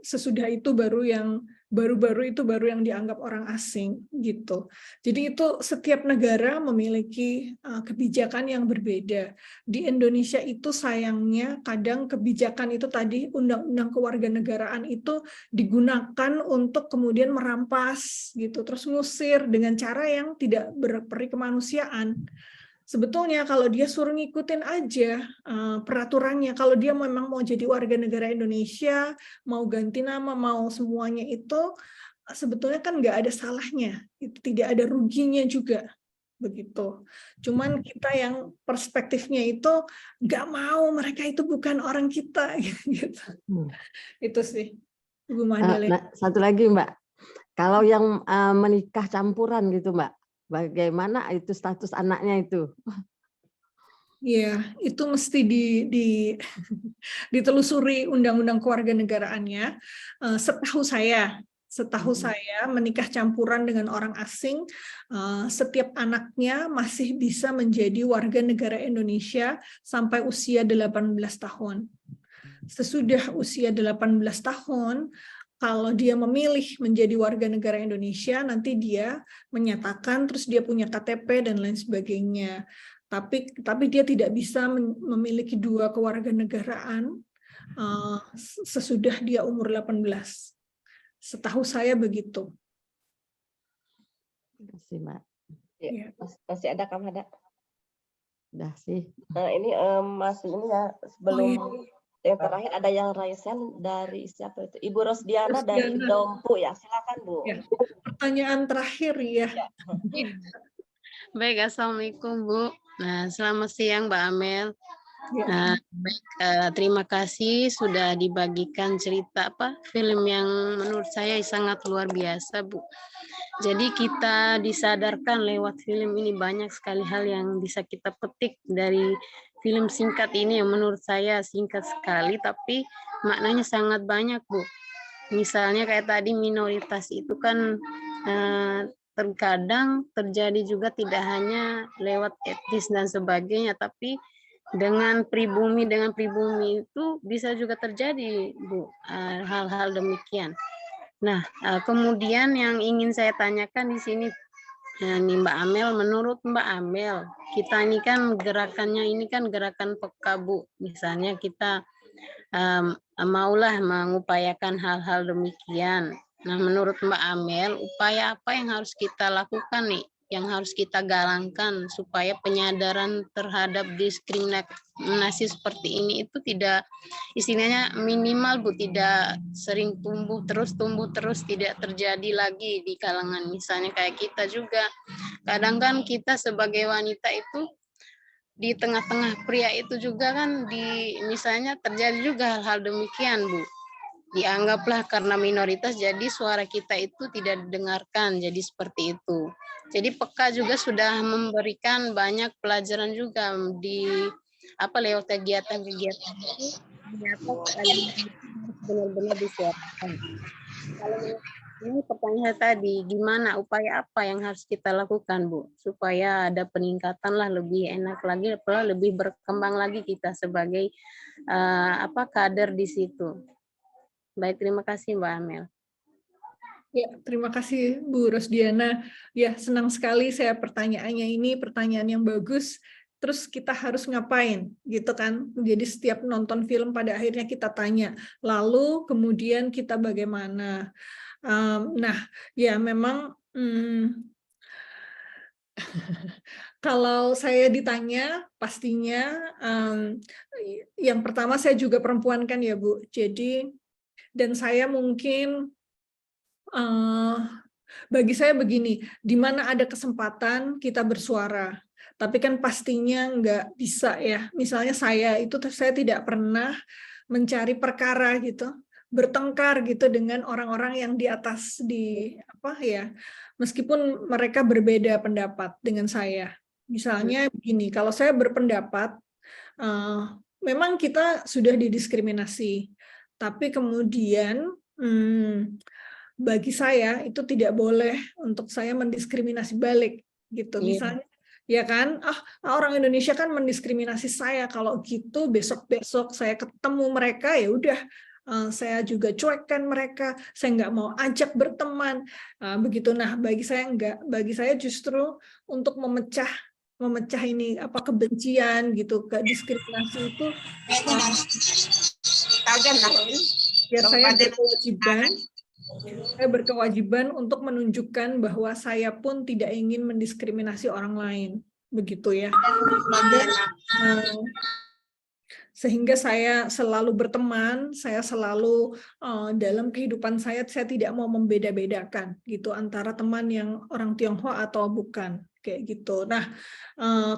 sesudah itu baru yang baru yang dianggap orang asing gitu. Jadi itu setiap negara memiliki kebijakan yang berbeda. Di Indonesia itu sayangnya kadang kebijakan itu tadi undang-undang kewarganegaraan itu digunakan untuk kemudian merampas gitu, terus ngusir dengan cara yang tidak berperi kemanusiaan. Sebetulnya kalau dia suruh ngikutin aja peraturannya, kalau dia memang mau jadi warga negara Indonesia, mau ganti nama, mau semuanya itu, sebetulnya kan nggak ada salahnya, itu tidak ada ruginya juga, begitu. Cuman kita yang perspektifnya itu nggak mau, mereka itu bukan orang kita, gitu. Itu sih, Ibu Madalena. Satu lagi Mbak, kalau yang menikah campuran gitu Mbak, bagaimana itu status anaknya itu? Ya, itu mesti ditelusuri undang-undang kewarganegaraannya. Setahu saya menikah campuran dengan orang asing, setiap anaknya masih bisa menjadi warga negara Indonesia sampai usia 18 tahun. Sesudah usia 18 tahun, kalau dia memilih menjadi warga negara Indonesia, nanti dia menyatakan, terus dia punya KTP dan lain sebagainya. Tapi dia tidak bisa memiliki dua kewarganegaraan sesudah dia umur 18. Setahu saya begitu. Terima kasih, Mbak. Ya, masih ada Kamada? Udah sih. Ini masih ini ya, sebelum yang terakhir ada yang raisan dari siapa itu? Ibu Rosdiana dari Dompu ya. Silakan Bu. Ya. Pertanyaan terakhir ya. Baik, Assalamualaikum Bu. Nah, selamat siang Mbak Amel. Ya. Terima kasih sudah dibagikan cerita film yang menurut saya sangat luar biasa Bu. Jadi kita disadarkan lewat film ini banyak sekali hal yang bisa kita petik dari film singkat ini yang menurut saya singkat sekali tapi maknanya sangat banyak Bu. Misalnya kayak tadi minoritas itu kan terkadang terjadi juga tidak hanya lewat etnis dan sebagainya, tapi dengan pribumi itu bisa juga terjadi Bu hal-hal demikian. Nah kemudian yang ingin saya tanyakan di sini nih Mbak Amel, menurut Mbak Amel kita ini kan gerakannya ini kan gerakan peka Bu, misalnya kita maulah mengupayakan hal-hal demikian. Nah, menurut Mbak Amel, upaya apa yang harus kita lakukan nih, yang harus kita galangkan supaya penyadaran terhadap diskriminasi seperti ini itu tidak, istilahnya minimal Bu, tidak sering tumbuh terus, tidak terjadi lagi di kalangan misalnya kayak kita juga. Kadang kan kita sebagai wanita itu di tengah-tengah pria itu juga kan misalnya terjadi juga hal-hal demikian Bu. Dianggaplah karena minoritas jadi suara kita itu tidak didengarkan, jadi seperti itu. Jadi peka juga sudah memberikan banyak pelajaran juga di lewat kegiatan-kegiatan itu benar-benar disuarakan. Kalau ini pertanyaan tadi, gimana upaya apa yang harus kita lakukan, Bu, supaya ada peningkatan lah, lebih enak lagi, lebih berkembang lagi kita sebagai kader di situ. Baik, terima kasih Mbak Amel. Ya, terima kasih Bu Rosdiana. Ya, senang sekali saya pertanyaannya ini pertanyaan yang bagus. Terus kita harus ngapain, gitu kan? Jadi setiap nonton film pada akhirnya kita tanya, lalu kemudian kita bagaimana? Nah, ya memang kalau saya ditanya, pastinya yang pertama saya juga perempuan kan ya Bu. Jadi dan saya mungkin bagi saya begini, di mana ada kesempatan kita bersuara, tapi kan pastinya nggak bisa ya. Misalnya saya tidak pernah mencari perkara gitu, bertengkar gitu dengan orang-orang yang di atas meskipun mereka berbeda pendapat dengan saya. Misalnya begini, kalau saya berpendapat, memang kita sudah didiskriminasi, tapi kemudian bagi saya itu tidak boleh untuk saya mendiskriminasi balik gitu. Misalnya ya kan, orang Indonesia kan mendiskriminasi saya, kalau gitu besok-besok saya ketemu mereka ya udah saya juga cuekkan mereka, saya nggak mau ajak berteman begitu. Nah, bagi saya enggak, bagi saya justru untuk memecah ini kebencian gitu, ke diskriminasi itu biar saya berkewajiban untuk menunjukkan bahwa saya pun tidak ingin mendiskriminasi orang lain, begitu ya. Sehingga saya selalu berteman, saya selalu dalam kehidupan saya tidak mau membeda-bedakan gitu antara teman yang orang Tionghoa atau bukan, kayak gitu. Nah,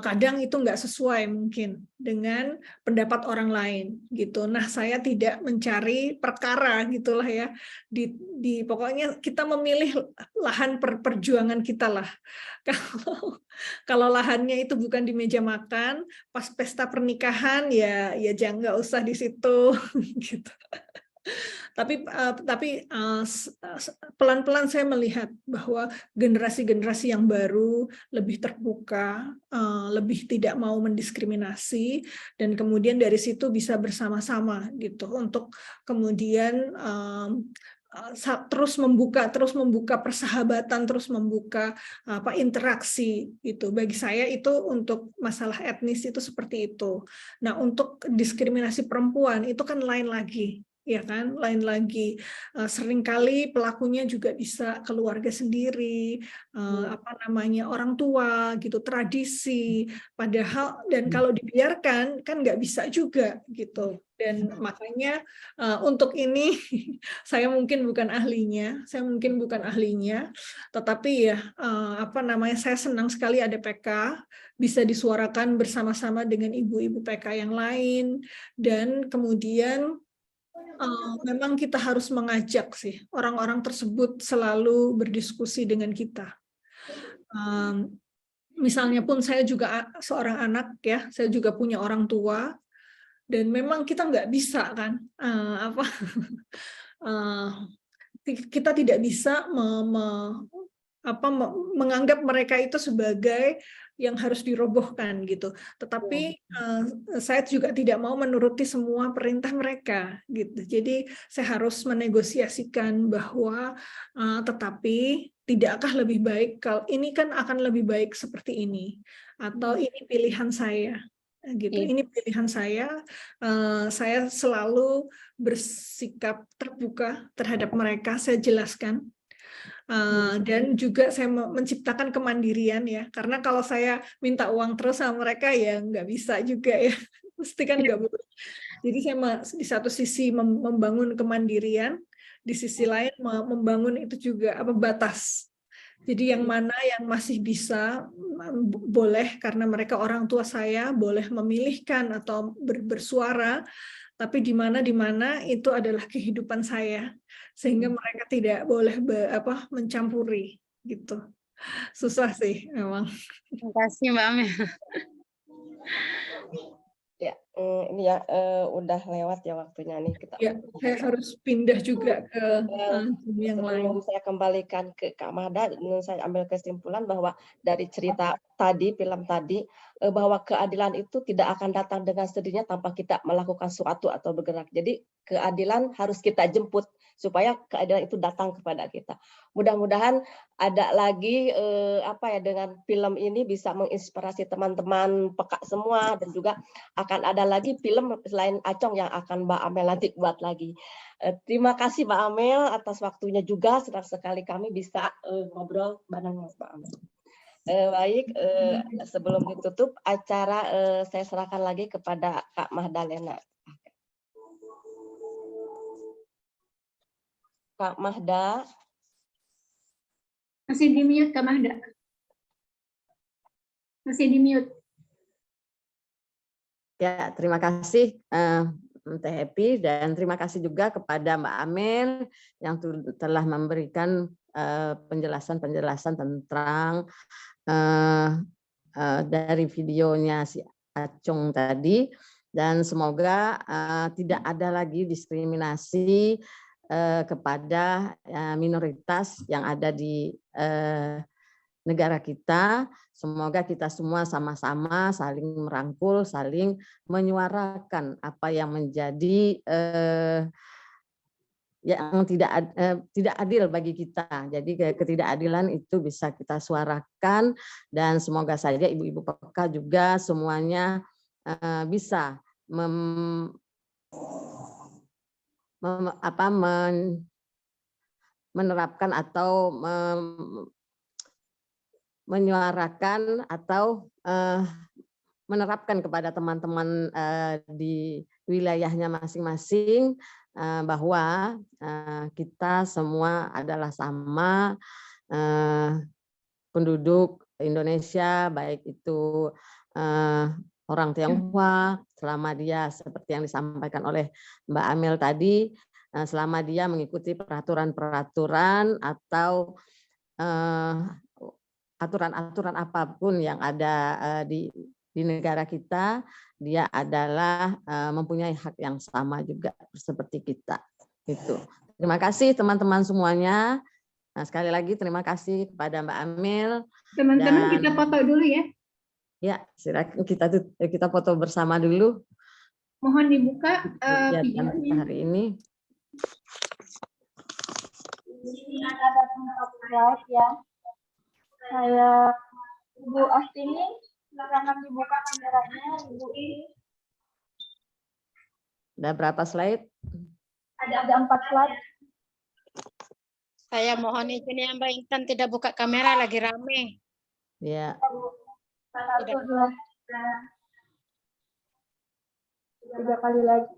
kadang itu nggak sesuai mungkin dengan pendapat orang lain gitu. Nah, saya tidak mencari perkara gitulah ya. Pokoknya kita memilih lahan perjuangan kita lah. Kalau lahannya itu bukan di meja makan, pas pesta pernikahan ya jangan, nggak usah di situ gitu. Tapi pelan-pelan saya melihat bahwa generasi-generasi yang baru lebih terbuka, lebih tidak mau mendiskriminasi, dan kemudian dari situ bisa bersama-sama gitu untuk kemudian terus membuka persahabatan, terus membuka interaksi itu. Bagi saya itu untuk masalah etnis itu seperti itu. Nah, untuk diskriminasi perempuan itu kan lain lagi, ya kan? Lain lagi. Seringkali pelakunya juga bisa keluarga sendiri, orang tua gitu, tradisi. Padahal dan kalau dibiarkan kan nggak bisa juga gitu. Dan makanya untuk ini saya mungkin bukan ahlinya, tetapi ya saya senang sekali ada PK bisa disuarakan bersama-sama dengan ibu-ibu PK yang lain, dan kemudian memang kita harus mengajak sih orang-orang tersebut selalu berdiskusi dengan kita. Misalnya pun saya juga seorang anak ya, saya juga punya orang tua. Dan memang kita nggak bisa kan, kita tidak bisa menganggap mereka itu sebagai yang harus dirobohkan gitu. Tetapi saya juga tidak mau menuruti semua perintah mereka gitu. Jadi saya harus menegosiasikan bahwa tetapi tidakkah lebih baik kalau ini kan akan lebih baik seperti ini, atau ini pilihan saya. Gitu. Ini pilihan saya selalu bersikap terbuka terhadap mereka, saya jelaskan, dan juga saya menciptakan kemandirian ya, karena kalau saya minta uang terus sama mereka ya nggak bisa juga ya, mesti kan nggak boleh. Jadi saya di satu sisi membangun kemandirian, di sisi lain membangun itu juga batas. Jadi yang mana yang masih bisa boleh, karena mereka orang tua saya, boleh memilihkan atau bersuara, tapi di mana itu adalah kehidupan saya, sehingga mereka tidak boleh mencampuri gitu. Susah sih memang. Terima kasih Mbak Amel. Ya, Ini ya udah lewat ya waktunya nih kita. Ya, saya harus pindah juga ke Zoom yang lain. Sebelum saya kembalikan ke Kak Mahda, saya ambil kesimpulan bahwa dari cerita tadi, film tadi, bahwa keadilan itu tidak akan datang dengan sendirinya tanpa kita melakukan sesuatu atau bergerak. Jadi keadilan harus kita jemput supaya keadilan itu datang kepada kita. Mudah-mudahan ada lagi dengan film ini bisa menginspirasi teman-teman peka semua, dan juga akan ada lagi film selain Acong yang akan Mbak Amel nanti buat lagi. Terima kasih Mbak Amel atas waktunya juga, senang sekali kami bisa ngobrol bareng Mbak Amel. Baik, sebelum ditutup acara, saya serahkan lagi kepada Kak Mahdalena. Kak Mahda. Masih di mute Kak Mahda. Masih di mute. Ya, terima kasih Teh Happy, dan terima kasih juga kepada Mbak Amel yang telah memberikan penjelasan-penjelasan tentang dari videonya si Acong tadi, dan semoga tidak ada lagi diskriminasi kepada minoritas yang ada di negara kita. Semoga kita semua sama-sama saling merangkul, saling menyuarakan apa yang menjadi yang tidak adil bagi kita. Jadi ketidakadilan itu bisa kita suarakan, dan semoga saja ibu-ibu peka juga semuanya bisa menerapkan atau menyuarakan atau menerapkan kepada teman-teman di wilayahnya masing-masing bahwa kita semua adalah sama penduduk Indonesia, baik itu orang Tionghoa, selama dia seperti yang disampaikan oleh Mbak Amel tadi, selama dia mengikuti peraturan-peraturan atau aturan-aturan apapun yang ada di negara kita, dia adalah mempunyai hak yang sama juga seperti kita. Itu. Terima kasih teman-teman semuanya. Nah, sekali lagi terima kasih kepada Mbak Amel. Teman-teman kita foto dulu ya. Ya, silakan kita foto bersama dulu. Mohon dibuka kegiatan kita hari ini. Di sini ada tempat slide ya. Saya Ibu Astini, silakan dibuka kameranya, Ibu ini. Ada berapa slide? Ada 4 slide. Saya mohon izin ya Mbak Intan, tidak buka kamera, lagi rame. Ya. 1, 2, 3 kali lagi.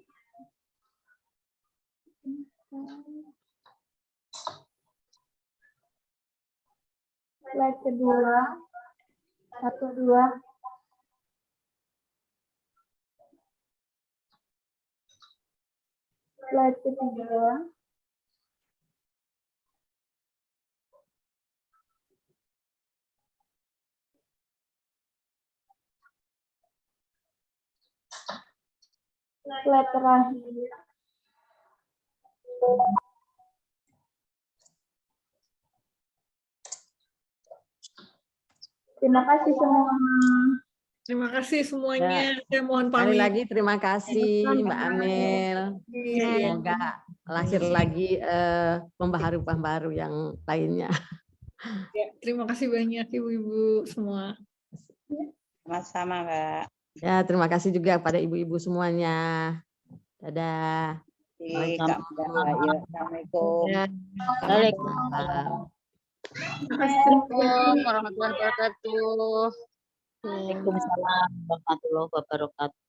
Slide kedua. 1, 2. Slide ketiga. Slide terakhir. Terima kasih semua. Terima kasih semuanya. Saya mohon Sekali pamit. lagi terima kasih Mbak Amel. Semoga lahir lagi pembaharu-pembaharu yang lainnya. Ya, terima kasih banyak ibu-ibu semua. Sama-sama Mbak. Ya, terima kasih juga pada ibu-ibu semuanya. Dadah. Assalamualaikum. Waalaikumsalam. Assalamualaikum warahmatullahi wabarakatuh. Waalaikumsalam warahmatullahi wabarakatuh.